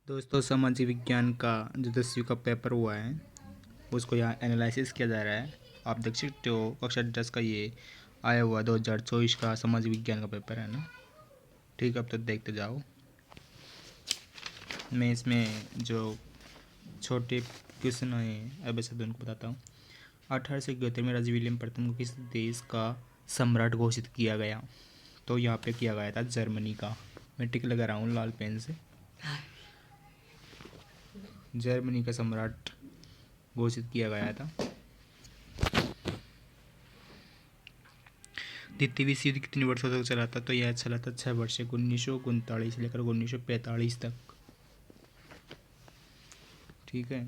दोस्तों, सामाजिक विज्ञान का जो 10वीं का पेपर हुआ है उसको यहाँ एनालिसिस किया जा रहा है। आप देख सकते हो कक्षा 10 का ये आया हुआ 2024 का सामाजिक विज्ञान का पेपर है ना। ठीक है, अब तो देखते जाओ। मैं इसमें जो छोटे क्वेश्चन आए हैं अब ऐसे उनको बताता हूँ। 1871 में राजा विलियम प्रथम को किस देश का सम्राट घोषित किया गया? तो यहाँ पे किया गया था जर्मनी का। मैं टिक लगा रहा हूँ लाल पेन से। जर्मनी का सम्राट घोषित किया गया था। द्वितीय विश्व युद्ध कितने वर्षों तक चला था? तो यह चला था 6 वर्ष, 1939 लेकर 1945 तक। ठीक है।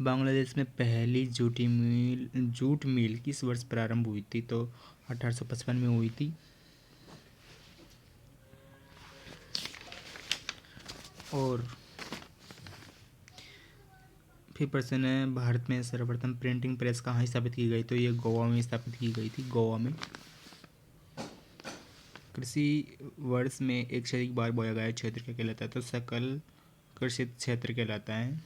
बांग्लादेश में पहली जूट मिल किस वर्ष प्रारंभ हुई थी? तो 1855 में हुई थी। और फिर प्रश्न है, भारत में सर्वप्रथम प्रिंटिंग प्रेस कहाँ स्थापित की गई? तो ये गोवा में स्थापित की गई थी, गोवा में। कृषि वर्ष में एक से अधिक बार बोया गया क्षेत्र क्या कहलाता है? तो सकल कृषि क्षेत्र कहलाता है।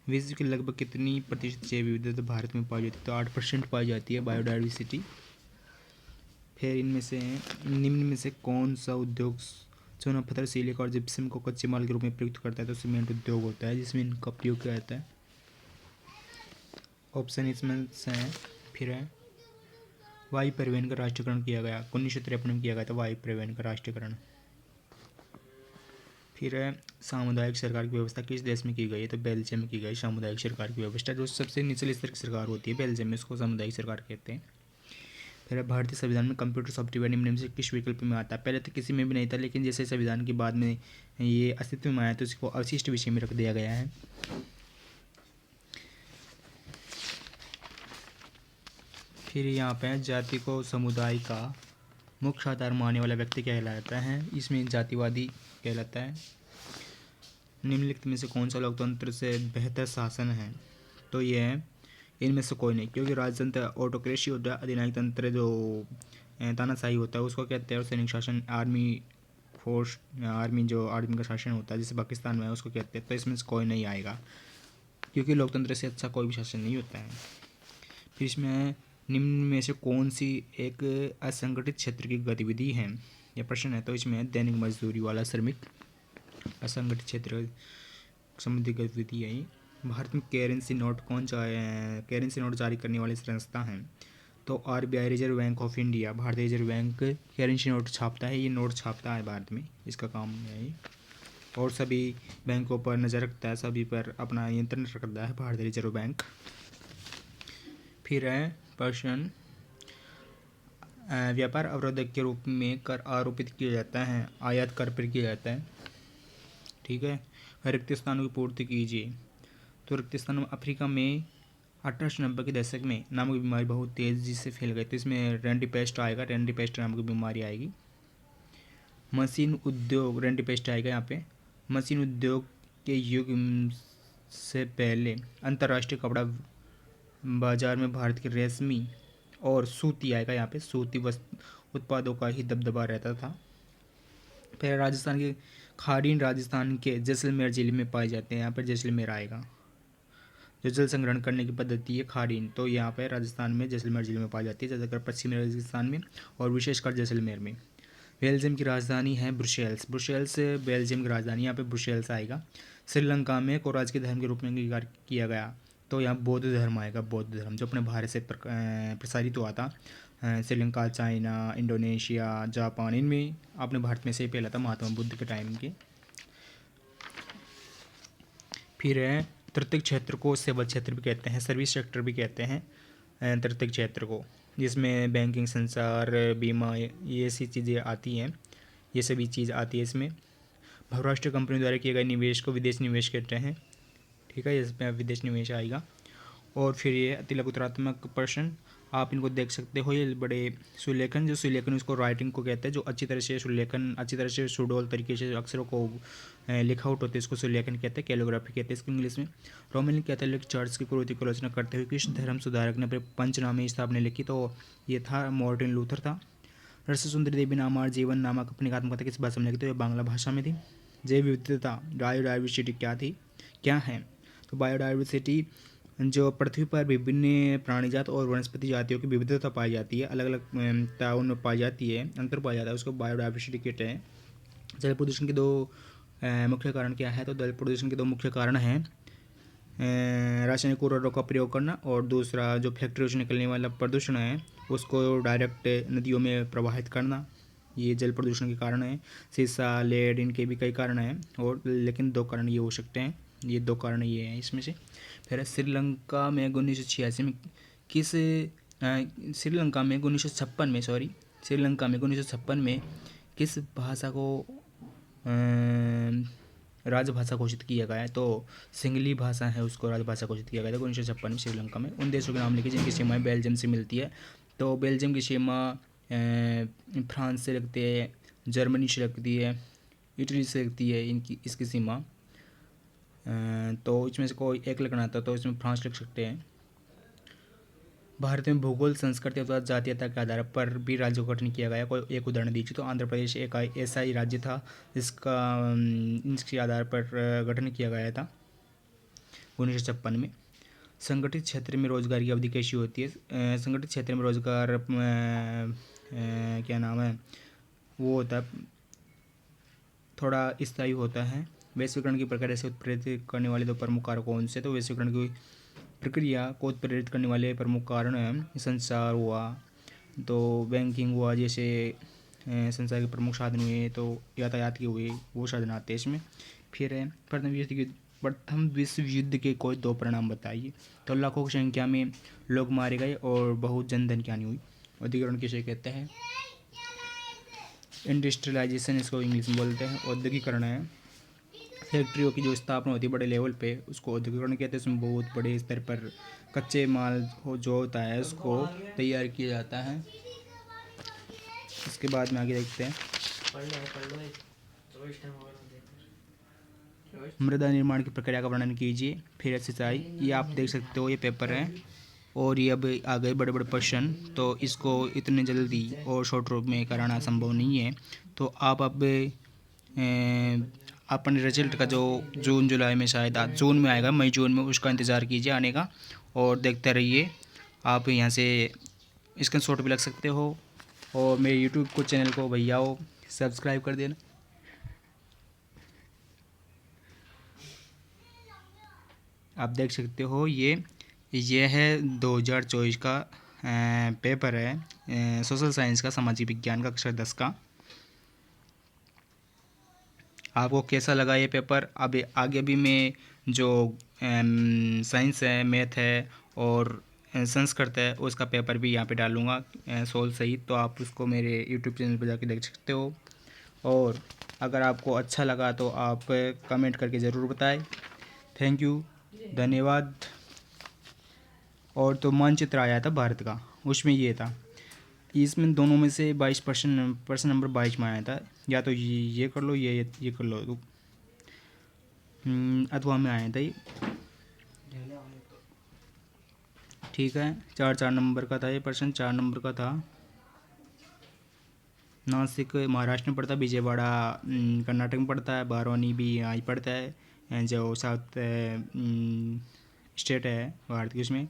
विश्व की लगभग कितनी प्रतिशत जैव विविधता भारत में पाई जाती है? तो 8% पाई जाती है बायोडाइवर्सिटी। फिर इनमें से निम्न में से कौन सा उद्योग चूना पत्थर, सिलिका और जिप्सम को कच्चे माल के रूप में प्रयुक्त करता है? तो सीमेंट उद्योग होता है जिसमें इनका प्रयोग किया जाता है। ऑप्शन इसमें से है। फिर है, वायु परिवहन का राष्ट्रीयकरण किया गया 1953 में किया गया था, वायु परिवहन का राष्ट्रीयकरण। फिर है, सामुदायिक सरकार की व्यवस्था किस देश में की गई है? तो बेल्जियम में की गई सामुदायिक सरकार की व्यवस्था। जो सबसे निचले स्तर की सरकार होती है बेल्जियम में, उसको सामुदायिक सरकार कहते हैं। फिर है, भारतीय संविधान में कंप्यूटर सॉफ्टवेयर निम्न में से किस विकल्प में आता है? पहले तो किसी में भी नहीं था, लेकिन जैसे संविधान के बाद में ये अस्तित्व में आया तो इसको अवशिष्ट विषय में रख दिया गया है। फिर यहाँ पे जाति को समुदाय का मुख्य आधार मानने वाला व्यक्ति क्या कहलाता है? इसमें जातिवादी कहलाता है। निम्नलिखित में से कौन सा लोकतंत्र से बेहतर शासन है? तो ये है इनमें से कोई नहीं, क्योंकि राजतंत्र ऑटोक्रेसी होता है, अधिनायक तंत्र जो तानाशाही होता है उसको कहते हैं, और सैनिक शासन आर्मी फोर्स आर्मी का शासन होता है जैसे पाकिस्तान में है उसको कहते हैं। तो इसमें से कोई नहीं आएगा, क्योंकि लोकतंत्र से अच्छा कोई भी शासन नहीं होता है। फिर इसमें निम्न में से कौन सी एक असंगठित क्षेत्र की गतिविधि है, यह प्रश्न है। तो इसमें दैनिक मजदूरी वाला श्रमिक असंगठित क्षेत्र संबंधी गतिविधि है। भारत में करेंसी नोट जारी करने वाली संस्था है? तो RBI, reserve bank of India. भारतीय रिजर्व बैंक करेंसी नोट छापता है, ये नोट छापता है भारत में, इसका काम है ये। और सभी बैंकों पर नज़र रखता है, सभी पर अपना नियंत्रण रखता है भारतीय रिजर्व बैंक। फिर है प्रश्न, व्यापार अवरोधक के रूप में कर आरोपित किया जाता है, आयात कर पर किया जाता है। ठीक है। रिक्त स्थानों की पूर्ति कीजिए। तो रिक्त स्थान में अफ्रीका में 1890 के दशक में नामक बीमारी बहुत तेज़ी से फैल गई, तो इसमें रेंडीपेस्ट आएगा, रेंडीपेस्ट नामक बीमारी आएगी। मशीन उद्योग, रेंडीपेस्ट आएगा यहाँ पे। मशीन उद्योग के युग से पहले अंतर्राष्ट्रीय कपड़ा बाजार में भारत के रेशमी और सूती आएगा, यहाँ पे सूती वस्त्र उत्पादों का ही दबदबा रहता था। फिर राजस्थान के खाड़ीन राजस्थान के जैसलमेर जिले में पाए जाते हैं, यहाँ पर जैसलमेर आएगा। जो जल संग्रहण करने की पद्धति है खाड़ीन, तो यहाँ पर राजस्थान में जैसलमेर जिले में पाई जाती है, ज़्यादातर पश्चिमी राजस्थान में और विशेषकर जैसलमेर में। बेल्जियम की राजधानी है ब्रुसेल्स। ब्रुसेल्स बेल्जियम की राजधानी, यहाँ पे ब्रुसेल्स आएगा। श्रीलंका में को राज्य के धर्म के रूप में अंगीकार किया गया, तो यहाँ बौद्ध धर्म आएगा, बौद्ध धर्म जो अपने भारत से प्रसारित हुआ था। श्रीलंका, चाइना, इंडोनेशिया, जापान, इनमें अपने भारत में से ही फैला था महात्मा बुद्ध के टाइम के। फिर है, तृतीय क्षेत्र को सेवा क्षेत्र भी कहते हैं, सर्विस सेक्टर भी कहते हैं तृतीय क्षेत्र को, जिसमें बैंकिंग, संचार, बीमा, ये ऐसी चीज़ें आती हैं, ये सभी चीज़ आती है इसमें। बहुराष्ट्रीय कंपनी द्वारा किए गए निवेश को विदेश निवेश कहते हैं। ठीक है, इसमें विदेश निवेश आएगा। और फिर ये अति लघुतरात्मक प्रश्न, आप इनको देख सकते हो, ये बड़े सुलेखन, जो सुलेखन उसको राइटिंग को कहते हैं, जो अच्छी तरह से सुलेखन, अच्छी तरह से सुडोल तरीके से अक्षरों को लिखा आउट होते हैं, इसको सुलेखन कहते हैं, कैलोग्राफी कहते हैं इसको इंग्लिश में। रोमन कैथोलिक चर्च की कुरीति की आलोचना करते हुए किस धर्म सुधारक ने अपने पंचनामे स्थापना लिखी? तो ये था मार्टिन लूथर था। रस सुंदरी देवी नामार जीवन नामक अपनी आत्मकथा किस भाषा में लिखी? तो ये बांग्ला भाषा में थी। जैव विविधता बायोडाइवर्सिटी क्या है? तो बायोडाइवर्सिटी जो पृथ्वी पर विभिन्न प्राणीजात और वनस्पति जातियों की विविधता पाई जाती है, अलग अलग ताउन में पाई जाती है, अंतर पाया जाता है, उसको बायोडाइवर्सिटी कहते हैं। जल प्रदूषण के दो मुख्य कारण क्या है? तो जल प्रदूषण के दो मुख्य कारण हैं रासायनिक उर्वरकों का प्रयोग करना और दूसरा जो फैक्ट्रियों से निकलने वाला प्रदूषण है उसको डायरेक्ट नदियों में प्रवाहित करना, ये जल प्रदूषण के कारण है। सीसा, लेड, इनके भी कई कारण हैं, और लेकिन दो कारण ये हो सकते हैं, ये दो कारण ये हैं इसमें से। फिर श्रीलंका में 1986 में किस श्रीलंका में 1956 में श्रीलंका में 1956 में किस भाषा को राजभाषा घोषित किया गया है? तो सिंगली भाषा है, उसको राजभाषा घोषित किया गया था 1956 में श्रीलंका में। उन देशों के नाम लिखे जिनकी सीमाएं बेल्जियम से मिलती है। तो बेल्जियम की सीमा फ्रांस से लगती है, जर्मनी से लगती है, इटली से लगती है इसकी सीमा। तो इसमें से कोई एक लगना था, तो इसमें फ्रांस लिख सकते हैं। भारत में भूगोल, संस्कृति अथवा जातीयता के आधार पर भी राज्य का गठन किया गया। कोई एक उदाहरण दीजिए। तो आंध्र प्रदेश एक ऐसा ही राज्य था जिसका इसके आधार पर गठन किया गया था 1956 में। संगठित क्षेत्र में रोजगार की अवधि कैसी होती है? संगठित क्षेत्र में रोजगार क्या नाम है वो होता है, थोड़ा स्थायी होता है। वैश्वीकरण की प्रक्रिया से उत्प्रेरित करने वाले दो प्रमुख कारक कौन से? तो वैश्वीकरण की प्रक्रिया को उत्प्रेरित करने वाले प्रमुख कारण हैं संचार हुआ, तो बैंकिंग हुआ, जैसे संचार के प्रमुख साधन हुए, तो यातायात के हुए, वो साधन आते हैं इसमें। फिर है प्रथम विश्व युद्ध के कोई दो परिणाम बताइए? तो लाखों की संख्या में लोग मारे गए और बहुत जनधन की हानि हुई। औद्योगिकरण किसे कहते हैं? इंडस्ट्रियलाइजेशन इसको इंग्लिश में बोलते हैं। औद्योगिकरण है फैक्ट्रियों की जो स्थापना होती है बड़े लेवल पे, उसको औद्योगिकरण कहते हैं। उसमें बहुत बड़े स्तर पर कच्चे माल जो होता है उसको तैयार किया जाता है। इसके बाद में आगे देखते हैं मृदा निर्माण की प्रक्रिया का वर्णन कीजिए। फिर सिंचाई, ये आप देख सकते हो, ये पेपर है और ये अब आ गए बड़े बड़े प्रश्न, तो इसको इतने जल्दी और शॉर्ट रूप में कराना संभव नहीं है। तो आप अब अपने रिजल्ट का जो जून जुलाई में शायद जून में आएगा, मई जून में, उसका इंतज़ार कीजिए आने का और देखते रहिए। आप यहाँ से स्क्रीनशॉट भी लग सकते हो और मेरे यूट्यूब को चैनल को भैया हो सब्सक्राइब कर देना। आप देख सकते हो ये है 2024 का पेपर है सोशल साइंस का, सामाजिक विज्ञान का, कक्षा 10 का। आपको कैसा लगा ये पेपर? अब आगे भी मैं जो साइंस है, मैथ है और संस्कृत है, उसका पेपर भी यहाँ पे डालूँगा सोल्व सहित, तो आप उसको मेरे यूट्यूब चैनल पर जाके देख सकते हो। और अगर आपको अच्छा लगा तो आप कमेंट करके ज़रूर बताएं। थैंक यू, धन्यवाद। और तो मानचित्र आया था भारत का, उसमें ये था, इसमें दोनों में से 22% प्रश्न नंबर 22 में आया था। या तो ये कर लो, ये कर लो, तो अथवा में आया था ये, ठीक है। 4 नंबर का था ये प्रश्न, 4 नंबर का था। नासिक महाराष्ट्र में पड़ता है, विजयवाड़ा कर्नाटक में पड़ता है, बारौनी भी यहाँ ही पड़ता है, जो साउथ स्टेट है भारत की, उसमें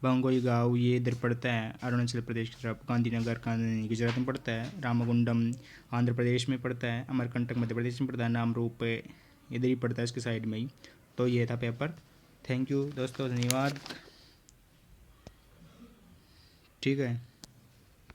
बंगोई गाँव ये इधर पड़ता है अरुणाचल प्रदेश की तरफ, गांधीनगर गुजरात में पड़ता है, रामगुंडम आंध्र प्रदेश में पड़ता है, अमरकंटक मध्य प्रदेश में पड़ता है, नामरूप इधर ही पड़ता है इसके साइड में ही। तो ये था पेपर। थैंक यू दोस्तों, धन्यवाद, ठीक है।